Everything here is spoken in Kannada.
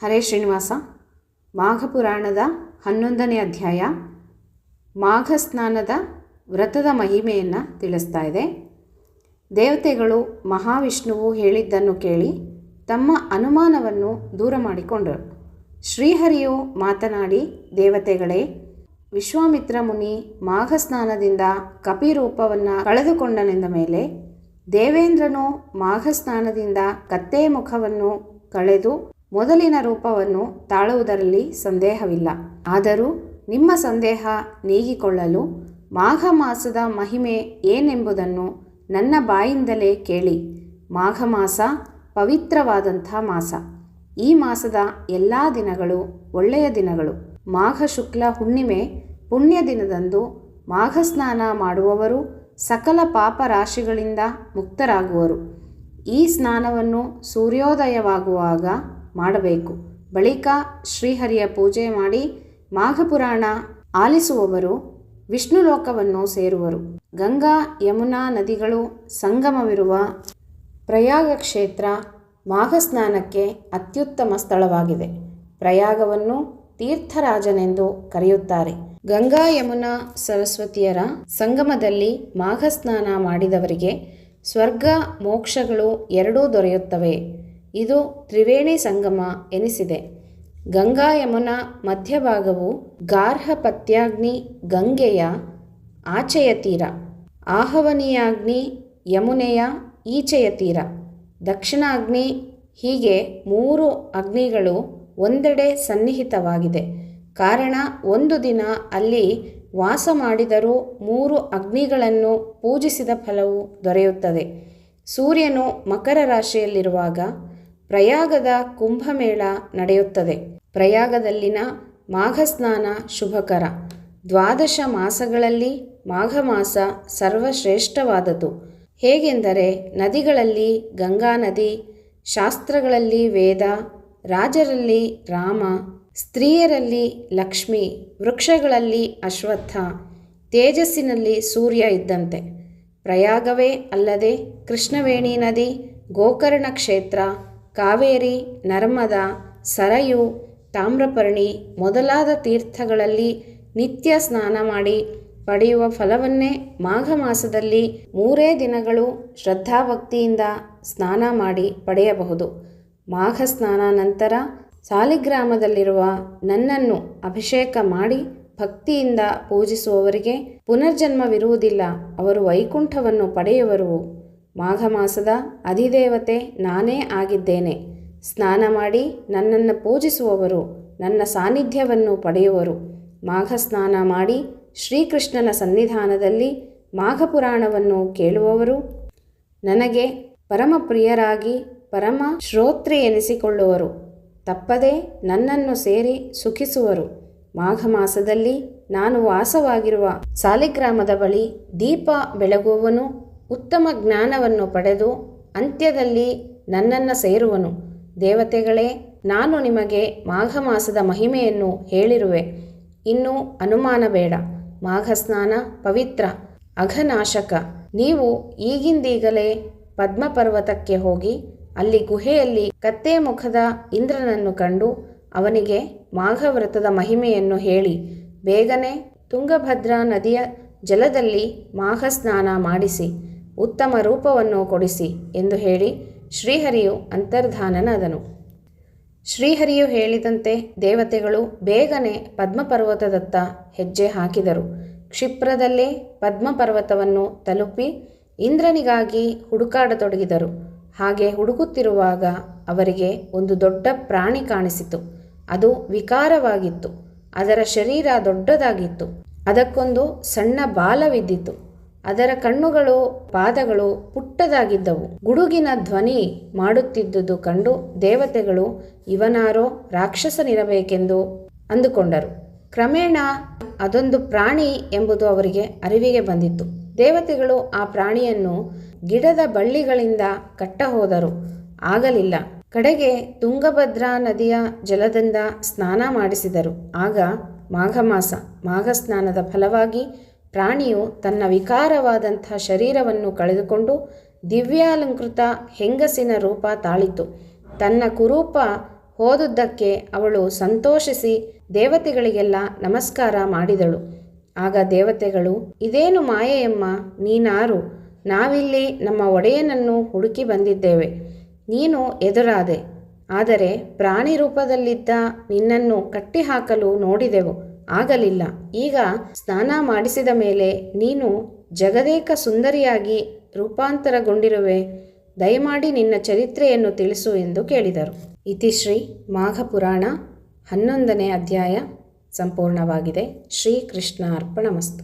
ಹರೇ ಶ್ರೀನಿವಾಸ. ಮಾಘ ಪುರಾಣದ 11ನೇ ಅಧ್ಯಾಯ ಮಾಘ ಸ್ನಾನದ ವ್ರತದ ಮಹಿಮೆಯನ್ನು ತಿಳಿಸ್ತಾ ಇದೆ. ದೇವತೆಗಳು ಮಹಾವಿಷ್ಣುವು ಹೇಳಿದ್ದನ್ನು ಕೇಳಿ ತಮ್ಮ ಅನುಮಾನವನ್ನು ದೂರ ಮಾಡಿಕೊಂಡರು. ಶ್ರೀಹರಿಯು ಮಾತನಾಡಿ, ದೇವತೆಗಳೇ, ವಿಶ್ವಾಮಿತ್ರ ಮುನಿ ಮಾಘ ಸ್ನಾನದಿಂದ ಕಪಿರೂಪವನ್ನು ಕಳೆದುಕೊಂಡನೆಂದ ಮೇಲೆ ದೇವೇಂದ್ರನು ಮಾಘ ಸ್ನಾನದಿಂದ ಕತ್ತೆ ಮುಖವನ್ನು ಕಳೆದು ಮೊದಲಿನ ರೂಪವನ್ನು ತಾಳುವುದರಲ್ಲಿ ಸಂದೇಹವಿಲ್ಲ. ಆದರೂ ನಿಮ್ಮ ಸಂದೇಹ ನೀಗಿಕೊಳ್ಳಲು ಮಾಘ ಮಾಸದ ಮಹಿಮೆ ಏನೆಂಬುದನ್ನು ನನ್ನ ಬಾಯಿಂದಲೇ ಕೇಳಿ. ಮಾಘ ಮಾಸ ಪವಿತ್ರವಾದಂಥ ಮಾಸ. ಈ ಮಾಸದ ಎಲ್ಲ ದಿನಗಳು ಒಳ್ಳೆಯ ದಿನಗಳು. ಮಾಘ ಶುಕ್ಲ ಹುಣ್ಣಿಮೆ ಪುಣ್ಯ ದಿನದಂದು ಮಾಘ ಸ್ನಾನ ಮಾಡುವವರು ಸಕಲ ಪಾಪ ರಾಶಿಗಳಿಂದ ಮುಕ್ತರಾಗುವರು. ಈ ಸ್ನಾನವನ್ನು ಸೂರ್ಯೋದಯವಾಗುವಾಗ ಮಾಡಬೇಕು. ಬಳಿಕ ಶ್ರೀಹರಿಯ ಪೂಜೆ ಮಾಡಿ ಮಾಘಪುರಾಣ ಆಲಿಸುವವರು ವಿಷ್ಣು ಲೋಕವನ್ನು ಸೇರುವರು. ಗಂಗಾ ಯಮುನಾ ನದಿಗಳು ಸಂಗಮವಿರುವ ಪ್ರಯಾಗ ಕ್ಷೇತ್ರ ಮಾಘ ಸ್ನಾನಕ್ಕೆ ಅತ್ಯುತ್ತಮ ಸ್ಥಳವಾಗಿದೆ. ಪ್ರಯಾಗವನ್ನು ತೀರ್ಥರಾಜನೆಂದು ಕರೆಯುತ್ತಾರೆ. ಗಂಗಾ ಯಮುನಾ ಸರಸ್ವತಿಯರ ಸಂಗಮದಲ್ಲಿ ಮಾಘ ಸ್ನಾನ ಮಾಡಿದವರಿಗೆ ಸ್ವರ್ಗ ಮೋಕ್ಷಗಳು ಎರಡೂ ದೊರೆಯುತ್ತವೆ. ಇದು ತ್ರಿವೇಣಿ ಸಂಗಮ ಎನಿಸಿದೆ. ಗಂಗಾ ಯಮುನಾ ಮಧ್ಯಭಾಗವು ಗಾರ್ಹಪತ್ಯಾಗ್ನಿ ಗಂಗೆಯ ಆಚೆಯ ತೀರ, ಆಹವನೀಯಾಗ್ನಿ ಯಮುನೆಯ ಈಚೆಯ ತೀರ, ದಕ್ಷಿಣಾಗ್ನಿ, ಹೀಗೆ 3 ಅಗ್ನಿಗಳು ಒಂದೆಡೆ ಸನ್ನಿಹಿತವಾಗಿದೆ. ಕಾರಣ, ಒಂದು ದಿನ ಅಲ್ಲಿ ವಾಸ ಮಾಡಿದರೂ 3 ಅಗ್ನಿಗಳನ್ನು ಪೂಜಿಸಿದ ಫಲವು ದೊರೆಯುತ್ತದೆ. ಸೂರ್ಯನು ಮಕರ ರಾಶಿಯಲ್ಲಿರುವಾಗ ಪ್ರಯಾಗದ ಕುಂಭಮೇಳ ನಡೆಯುತ್ತದೆ. ಪ್ರಯಾಗದಲ್ಲಿನ ಮಾಘ ಸ್ನಾನ ಶುಭಕರ. 12 ಮಾಸಗಳಲ್ಲಿ ಮಾಘ ಮಾಸ ಸರ್ವಶ್ರೇಷ್ಠವಾದದ್ದು. ಹೇಗೆಂದರೆ, ನದಿಗಳಲ್ಲಿ ಗಂಗಾ ನದಿ, ಶಾಸ್ತ್ರಗಳಲ್ಲಿ ವೇದ, ರಾಜರಲ್ಲಿ ರಾಮ, ಸ್ತ್ರೀಯರಲ್ಲಿ ಲಕ್ಷ್ಮಿ, ವೃಕ್ಷಗಳಲ್ಲಿ ಅಶ್ವತ್ಥ, ತೇಜಸ್ಸಿನಲ್ಲಿ ಸೂರ್ಯ ಇದ್ದಂತೆ. ಪ್ರಯಾಗವೇ ಅಲ್ಲದೆ ಕೃಷ್ಣವೇಣಿ ನದಿ, ಗೋಕರ್ಣ ಕ್ಷೇತ್ರ, ಕಾವೇರಿ, ನರ್ಮದಾ, ಸರಯು, ತಾಮ್ರಪರ್ಣಿ ಮೊದಲಾದ ತೀರ್ಥಗಳಲ್ಲಿ ನಿತ್ಯ ಸ್ನಾನ ಮಾಡಿ ಪಡೆಯುವ ಫಲವನ್ನೇ ಮಾಘ ಮಾಸದಲ್ಲಿ 3 ದಿನಗಳು ಶ್ರದ್ಧಾಭಕ್ತಿಯಿಂದ ಸ್ನಾನ ಮಾಡಿ ಪಡೆಯಬಹುದು. ಮಾಘ ಸ್ನಾನ ನಂತರ ಸಾಲಿಗ್ರಾಮದಲ್ಲಿರುವ ನನ್ನನ್ನು ಅಭಿಷೇಕ ಮಾಡಿ ಭಕ್ತಿಯಿಂದ ಪೂಜಿಸುವವರಿಗೆ ಪುನರ್ಜನ್ಮವಿರುವುದಿಲ್ಲ. ಅವರು ವೈಕುಂಠವನ್ನು ಪಡೆಯುವರು. ಮಾಘ ಮಾಸದ ಅಧಿದೇವತೆ ನಾನೇ ಆಗಿದ್ದೇನೆ. ಸ್ನಾನ ಮಾಡಿ ನನ್ನನ್ನು ಪೂಜಿಸುವವರು ನನ್ನ ಸಾನ್ನಿಧ್ಯವನ್ನು ಪಡೆಯುವರು. ಮಾಘ ಸ್ನಾನ ಮಾಡಿ ಶ್ರೀಕೃಷ್ಣನ ಸನ್ನಿಧಾನದಲ್ಲಿ ಮಾಘಪುರಾಣವನ್ನು ಕೇಳುವವರು ನನಗೆ ಪರಮ ಪ್ರಿಯರಾಗಿ ಪರಮ ಶ್ರೋತ್ರಿ ಎನಿಸಿಕೊಳ್ಳುವರು. ತಪ್ಪದೆ ನನ್ನನ್ನು ಸೇರಿ ಸುಖಿಸುವರು. ಮಾಘ ಮಾಸದಲ್ಲಿ ನಾನು ವಾಸವಾಗಿರುವ ಸಾಲಿಗ್ರಾಮದ ಬಳಿ ದೀಪ ಬೆಳಗುವವನು ಉತ್ತಮ ಜ್ಞಾನವನ್ನು ಪಡೆದು ಅಂತ್ಯದಲ್ಲಿ ನನ್ನನ್ನು ಸೇರುವನು. ದೇವತೆಗಳೇ, ನಾನು ನಿಮಗೆ ಮಾಘ ಮಾಸದ ಮಹಿಮೆಯನ್ನು ಹೇಳಿರುವೆ. ಇನ್ನೂ ಅನುಮಾನ ಬೇಡ. ಮಾಘ ಸ್ನಾನ ಪವಿತ್ರ, ಅಘನಾಶಕ. ನೀವು ಈಗಿಂದೀಗಲೇ ಪದ್ಮಪರ್ವತಕ್ಕೆ ಹೋಗಿ ಅಲ್ಲಿ ಗುಹೆಯಲ್ಲಿ ಕತ್ತೆ ಮುಖದ ಇಂದ್ರನನ್ನು ಕಂಡು ಅವನಿಗೆ ಮಾಘ ವ್ರತದ ಮಹಿಮೆಯನ್ನು ಹೇಳಿ ಬೇಗನೆ ತುಂಗಭದ್ರಾ ನದಿಯ ಜಲದಲ್ಲಿ ಮಾಘ ಸ್ನಾನ ಮಾಡಿಸಿ ಉತ್ತಮ ರೂಪವನ್ನು ಕೊಡಿಸಿ ಎಂದು ಹೇಳಿ ಶ್ರೀಹರಿಯು ಅಂತರ್ಧಾನನಾದನು. ಶ್ರೀಹರಿಯು ಹೇಳಿದಂತೆ ದೇವತೆಗಳು ಬೇಗನೆ ಪದ್ಮಪರ್ವತದತ್ತ ಹೆಜ್ಜೆ ಹಾಕಿದರು. ಕ್ಷಿಪ್ರದಲ್ಲೇ ಪದ್ಮಪರ್ವತವನ್ನು ತಲುಪಿ ಇಂದ್ರನಿಗಾಗಿ ಹುಡುಕಾಡತೊಡಗಿದರು. ಹಾಗೆ ಹುಡುಕುತ್ತಿರುವಾಗ ಅವರಿಗೆ ಒಂದು ದೊಡ್ಡ ಪ್ರಾಣಿ ಕಾಣಿಸಿತು. ಅದು ವಿಕಾರವಾಗಿತ್ತು. ಅದರ ಶರೀರ ದೊಡ್ಡದಾಗಿತ್ತು. ಅದಕ್ಕೊಂದು ಸಣ್ಣ ಬಾಲವಿದ್ದಿತು. ಅದರ ಕಣ್ಣುಗಳು ಪಾದಗಳು ಪುಟ್ಟದಾಗಿದ್ದವು. ಗುಡುಗಿನ ಧ್ವನಿ ಮಾಡುತ್ತಿದ್ದುದು ಕಂಡು ದೇವತೆಗಳು ಇವನಾರೋ ರಾಕ್ಷಸನಿರಬೇಕೆಂದು ಅಂದುಕೊಂಡರು. ಕ್ರಮೇಣ ಅದೊಂದು ಪ್ರಾಣಿ ಎಂಬುದು ಅವರಿಗೆ ಅರಿವಿಗೆ ಬಂದಿತ್ತು. ದೇವತೆಗಳು ಆ ಪ್ರಾಣಿಯನ್ನು ಗಿಡದ ಬಳ್ಳಿಗಳಿಂದ ಕಟ್ಟಹೋದರು. ಆಗಲಿಲ್ಲ. ಕಡೆಗೆ ತುಂಗಭದ್ರಾ ನದಿಯ ಜಲದಿಂದ ಸ್ನಾನ ಮಾಡಿಸಿದರು. ಆಗ ಮಾಘ ಮಾಸ. ಮಾಘ ಸ್ನಾನದ ಫಲವಾಗಿ ಪ್ರಾಣಿಯು ತನ್ನ ವಿಕಾರವಾದಂಥ ಶರೀರವನ್ನು ಕಳೆದುಕೊಂಡು ದಿವ್ಯಾಲಂಕೃತ ಹೆಂಗಸಿನ ರೂಪ ತಾಳಿತು. ತನ್ನ ಕುರೂಪ ಹೋದುದಕ್ಕೆ ಅವಳು ಸಂತೋಷಿಸಿ ದೇವತೆಗಳಿಗೆಲ್ಲ ನಮಸ್ಕಾರ ಮಾಡಿದಳು. ಆಗ ದೇವತೆಗಳು, ಇದೇನು ಮಾಯೆಯಮ್ಮ, ನೀನಾರು? ನಾವಿಲ್ಲಿ ನಮ್ಮ ಒಡೆಯನನ್ನು ಹುಡುಕಿ ಬಂದಿದ್ದೇವೆ. ನೀನು ಎದುರಾದೆ, ಆದರೆ ಪ್ರಾಣಿ ರೂಪದಲ್ಲಿದ್ದ ನಿನ್ನನ್ನು ಕಟ್ಟಿಹಾಕಲು ನೋಡಿದೆವು, ಆಗಲಿಲ್ಲ. ಈಗ ಸ್ನಾನ ಮಾಡಿಸಿದ ಮೇಲೆ ನೀನು ಜಗದೇಕ ಸುಂದರಿಯಾಗಿ ರೂಪಾಂತರಗೊಂಡಿರುವೆ. ದಯಮಾಡಿ ನಿನ್ನ ಚರಿತ್ರೆಯನ್ನು ತಿಳಿಸು ಎಂದು ಕೇಳಿದರು. ಇತಿಶ್ರೀ ಮಾಘಪುರಾಣ 11ನೇ ಅಧ್ಯಾಯ ಸಂಪೂರ್ಣವಾಗಿದೆ. ಶ್ರೀಕೃಷ್ಣ ಅರ್ಪಣಮಸ್ತು.